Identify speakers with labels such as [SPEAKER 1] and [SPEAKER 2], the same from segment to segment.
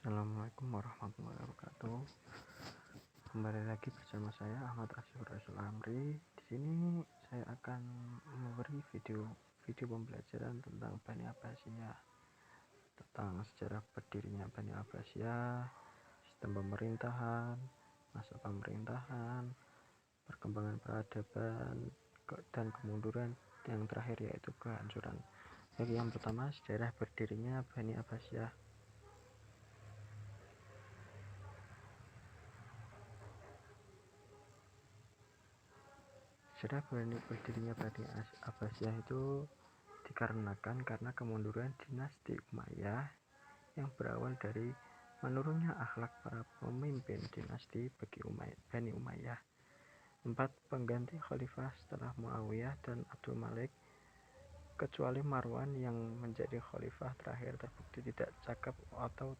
[SPEAKER 1] Assalamualaikum warahmatullahi wabarakatuh. Kembali lagi bersama saya Ahmad Asyur Rasul Amri. Di sini saya akan memberi video pembelajaran tentang Bani Abbasiyah, tentang sejarah berdirinya Bani Abbasiyah, sistem pemerintahan, masa pemerintahan, perkembangan peradaban, dan kemunduran yang terakhir yaitu kehancuran. Jadi yang pertama, sejarah berdirinya Bani Abbasiyah. Sejarah berdirinya Bani Abbasiyah itu dikarenakan karena kemunduran dinasti Umayyah yang berawal dari menurunnya akhlak para pemimpin dinasti Bani Umayyah. 4 pengganti khalifah setelah Muawiyah dan Abdul Malik, kecuali Marwan yang menjadi khalifah terakhir, terbukti tidak cakap atau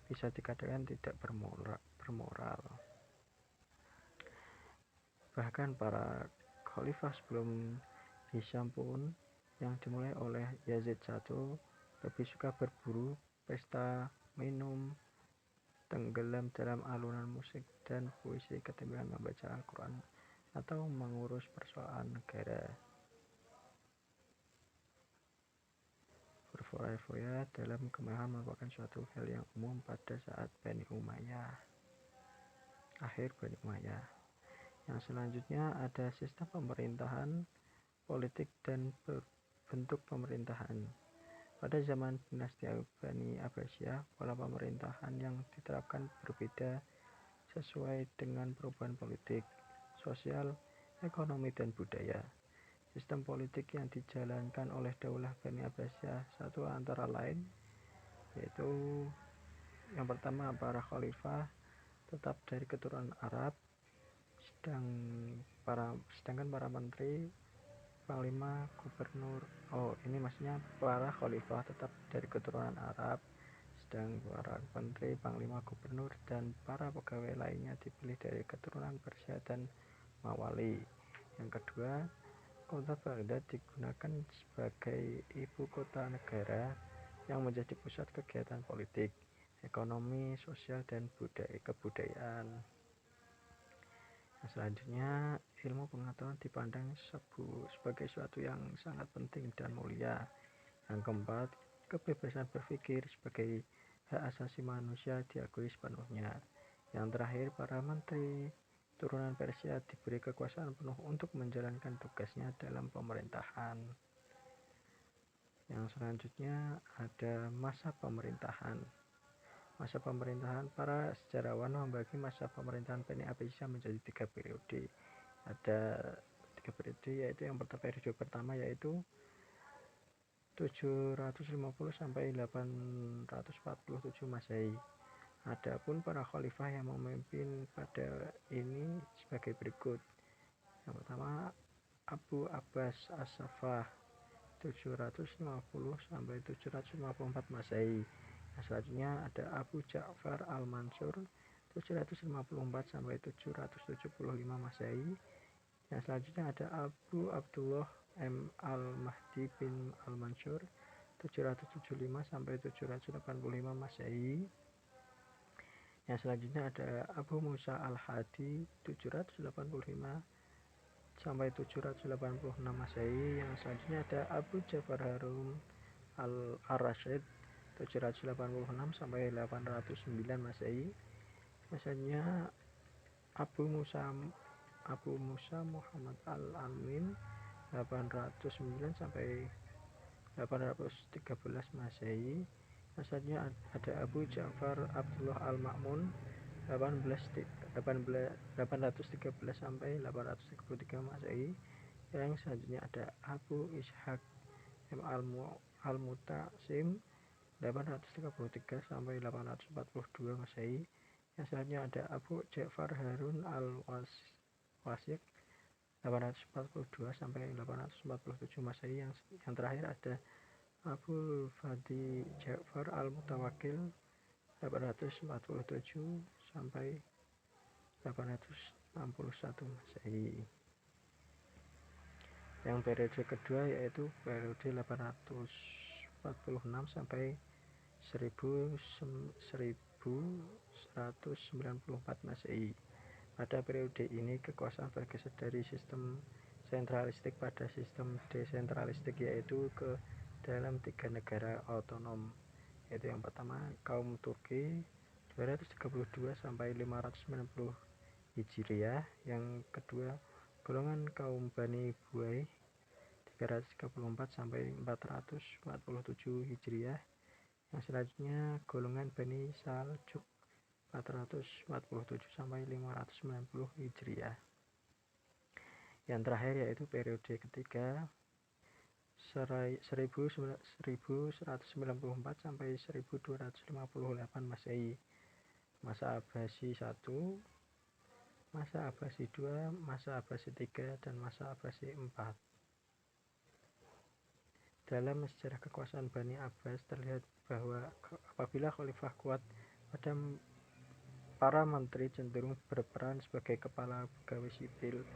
[SPEAKER 1] bisa dikatakan tidak bermoral. Bahkan para khalifah sebelum Hisham pun yang dimulai oleh Yazid I lebih suka berburu, pesta, minum, tenggelam dalam alunan musik dan puisi ketimbang membaca Al-Quran atau mengurus persoalan negara. Berfoya-foya dalam kemewahan merupakan suatu hal yang umum pada saat akhir Bani Umayyah. Yang selanjutnya ada sistem pemerintahan, politik, dan bentuk pemerintahan. Pada zaman dinasti Bani Abbasiyah, pola pemerintahan yang diterapkan berbeda sesuai dengan perubahan politik, sosial, ekonomi, dan budaya. Sistem politik yang dijalankan oleh Daulah Bani Abbasiyah satu antara lain yaitu yang pertama, para khalifah tetap dari keturunan Arab, sedangkan para menteri, panglima, gubernur, ini maksudnya para khalifah tetap dari keturunan Arab, sedang para menteri, panglima, gubernur, dan para pegawai lainnya dipilih dari keturunan Persia dan Mawali. Yang kedua, kota Baghdad digunakan sebagai ibu kota negara yang menjadi pusat kegiatan politik, ekonomi, sosial, dan kebudayaan. Selanjutnya, ilmu pengetahuan dipandang sebagai suatu yang sangat penting dan mulia. Yang keempat, kebebasan berpikir sebagai hak asasi manusia diakui sepenuhnya. Yang terakhir, para menteri turunan Persia diberi kekuasaan penuh untuk menjalankan tugasnya dalam pemerintahan. Yang selanjutnya ada masa pemerintahan. Masa pemerintahan, para sejarawan membagi masa pemerintahan Bani Abbasiyah menjadi 3 periode. Ada 3 periode, yaitu yang periode pertama yaitu 750 sampai 847 Masehi. Adapun para khalifah yang memimpin pada ini sebagai berikut. Yang pertama, Abu Abbas As-Saffah 750 sampai 754 Masehi. Yang selanjutnya ada Abu Ja'far Al-Mansur 754 sampai 775 Masehi. Yang selanjutnya ada Abu Abdullah M. Al-Mahdi bin Al-Mansur 775 sampai 785 Masehi. Yang selanjutnya ada Abu Musa Al-Hadi 785 sampai 786 Masehi. Yang selanjutnya ada Abu Ja'far Harun Al-Rashid 786 sampai 809 Masehi. Selanjutnya Abu Musa Muhammad Al-Amin 809 sampai 813 Masehi. Selanjutnya ada Abu Ja'far Abdullah Al-Ma'mun 813 sampai 833 Masehi. Yang selanjutnya ada Abu Ishaq M. Al-Mutasim 833 sampai 842 Masehi. Yang selanjutnya ada Abu Ja'far Harun Al-Wasiq 842 sampai 847 Masehi. Yang terakhir ada Abu Fadi Ja'far Al-Mutawakkil 847 sampai 861 Masehi. Yang periode kedua yaitu periode 846 sampai 1194 Masehi. Pada periode ini kekuasaan bergeser dari sistem sentralistik pada sistem desentralistik, yaitu ke dalam 3 negara otonom, yaitu yang pertama kaum Turki 232 sampai 590 Hijriah, yang kedua golongan kaum Bani Buaih 334 sampai 447 Hijriah, yang selanjutnya golongan Bani Saljuk 447 sampai 590 Hijriah. Yang terakhir yaitu periode ketiga 1194 sampai 1258 Masehi, masa Abbasi I, masa Abbasi II, masa Abbasi III, dan masa Abbasi IV. Dalam sejarah kekuasaan Bani Abbas terlihat bahwa apabila khalifah kuat, para menteri cenderung berperan sebagai kepala pegawai sipil.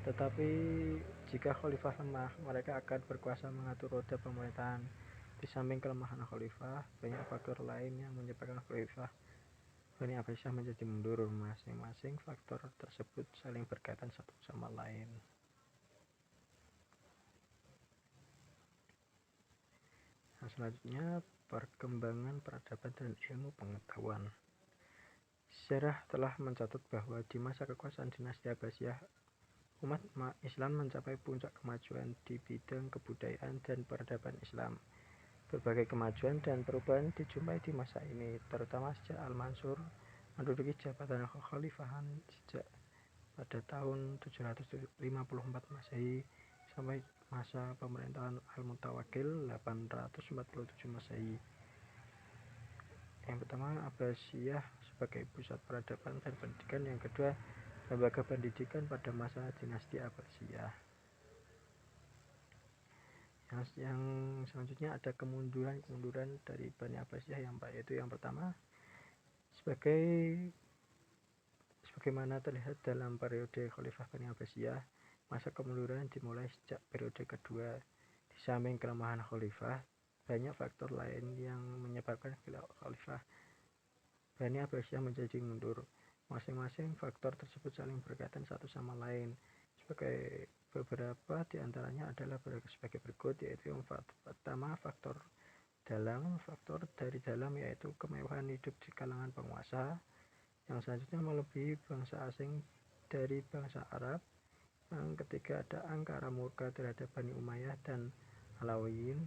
[SPEAKER 1] Tetapi jika khalifah lemah, mereka akan berkuasa mengatur roda pemerintahan. Di samping kelemahan khalifah, banyak faktor lain yang menyebabkan khalifah Bani Abbasiyah menjadi mundur. Masing-masing faktor tersebut saling berkaitan satu sama lain. Nah, selanjutnya perkembangan peradaban dan ilmu pengetahuan. Sejarah telah mencatat bahwa di masa kekuasaan dinasti Abbasiyah, umat Islam mencapai puncak kemajuan di bidang kebudayaan dan peradaban Islam. Berbagai kemajuan dan perubahan dijumpai di masa ini, terutama sejak Al-Mansur menduduki jabatan kekhalifahan sejak pada tahun 754 Masehi sampai masa pemerintahan Al-Mutawakkil 847 Masehi. Yang pertama, Abbasiyah sebagai pusat peradaban dan pendidikan. Yang kedua, lembaga pendidikan pada masa dinasti Abbasiyah. Yang selanjutnya ada kemunduran dari Bani Abbasiyah, yaitu yang pertama, sebagaimana terlihat dalam periode Khalifah Bani Abbasiyah, masa kemunduran dimulai sejak periode kedua. Di samping kelemahan khalifah, banyak faktor lain yang menyebabkan Khalifah Bani Abbasiyah menjadi mundur. Masing-masing faktor tersebut saling berkaitan satu sama lain. Sebagai beberapa di antaranya adalah sebagai berikut, yaitu yang pertama faktor dari dalam, yaitu kemewahan hidup di kalangan penguasa. Yang selanjutnya melebihi bangsa asing dari bangsa Arab. Yang ketiga ada angkara murka terhadap Bani Umayyah dan Alawiyin.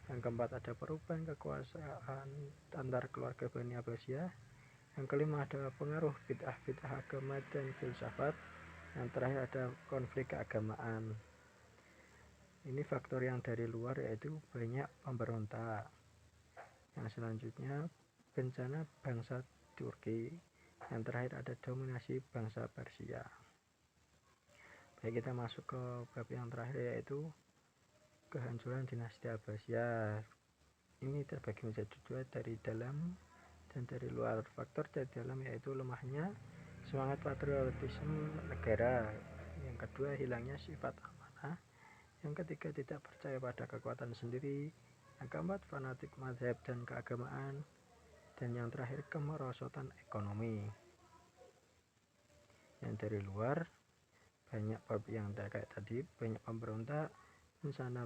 [SPEAKER 1] Yang keempat ada perubahan kekuasaan antar keluarga Bani Abbasiyah. Yang kelima ada pengaruh bid'ah agama dan filsafat. Yang terakhir ada konflik keagamaan. Ini faktor yang dari luar, yaitu banyak pemberontak. Yang selanjutnya bencana bangsa Turki. Yang terakhir ada dominasi bangsa Persia. Baik, kita masuk ke bab yang terakhir, yaitu kehancuran dinasti Abbasiyah. Ini terbagi menjadi dua, dari dalam dan dari luar. Faktor dari dalam yaitu lemahnya semangat patriotisme negara. Yang kedua, hilangnya sifat amanah. Yang ketiga, tidak percaya pada kekuatan sendiri. Yang keempat, fanatik mazhab dan keagamaan. Dan yang terakhir, kemerosotan ekonomi. Yang dari luar, banyak bab yang terkait tadi, banyak pemberontak, bencana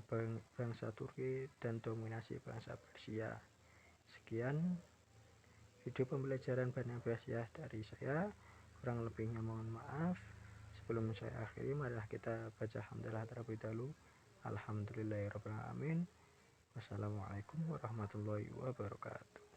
[SPEAKER 1] bangsa Turki, dan dominasi bangsa Persia. Sekian video pembelajaran Bani Abbasiyah dari saya, kurang lebihnya mohon maaf. Sebelum saya akhiri, marilah kita baca hamdalah terlebih dahulu. Alhamdulillahirrahmanirrahim. Wassalamualaikum warahmatullahi wabarakatuh.